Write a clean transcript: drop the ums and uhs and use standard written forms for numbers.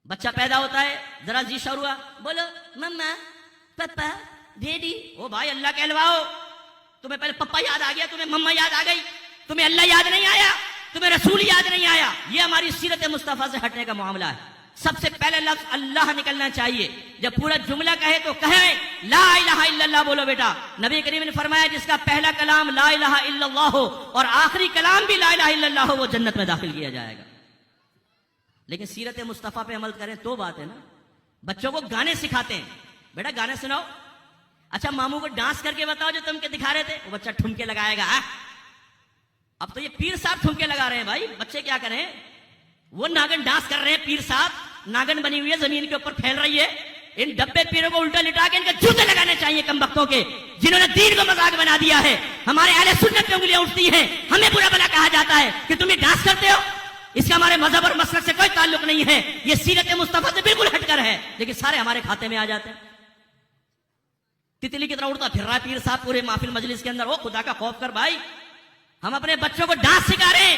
بچہ پیدا ہوتا ہے، ذرا جی شور ہوا، بولو مما پپا ڈیڈی. او بھائی اللہ کہلواؤ، تمہیں پہلے پپا یاد آ گیا، تمہیں مما یاد آ گئی، تمہیں اللہ یاد نہیں آیا، تمہیں رسول یاد نہیں آیا. یہ ہماری سیرت مصطفیٰ سے ہٹنے کا معاملہ ہے. سب سے پہلے لفظ اللہ نکلنا چاہیے. جب پورا جملہ کہے تو کہیں لا الہ الا اللہ بولو بیٹا. نبی کریم نے فرمایا جس کا پہلا کلام لا الہ الا اللہ ہو اور آخری کلام بھی لا الہ الا اللہ ہو، وہ جنت میں داخل کیا جائے گا. لیکن سیرت مصطفیٰ پہ عمل کریں تو بات ہے نا. بچوں کو گانے سکھاتے ہیں، بیٹا گانے سناؤ. اچھا ماموں کو ڈانس کر کے بتاؤ جو تم کے دکھا رہے تھے. وہ بچہ ٹھمکے لگائے گا. اب تو یہ پیر صاحب ٹھمکے لگا رہے ہیں. بھائی بچے کیا کریں، وہ ناگن ڈانس کر رہے ہیں، پیر صاحب ناگن بنی ہوئی ہے زمین کے اوپر پھیل رہی ہے. ان ڈبے پیروں کو الٹا لٹا کے ان کے جوتے لگانے چاہیے کم بختوں کے، جنہوں نے دین کو مذاق بنا دیا ہے. ہمارے اہل سنت پہ انگلیاں اٹھتی ہیں، ہمیں برا بلا کہا جاتا ہے کہ تم یہ ڈانس کرتے ہو. اس کا ہمارے مذہب اور مسلک سے کوئی تعلق نہیں ہے، یہ سیرت مصطفیٰ سے بالکل ہٹ کر ہے. لیکن سارے ہمارے کھاتے میں آ جاتے ہیں. تتلی کی طرح اڑتا پھر رہا ہے پیر صاحب پورے محفل مجلس کے اندر. وہ خدا کا خوف کر بھائی، ہم اپنے بچوں کو ڈانس سکھا رہے ہیں،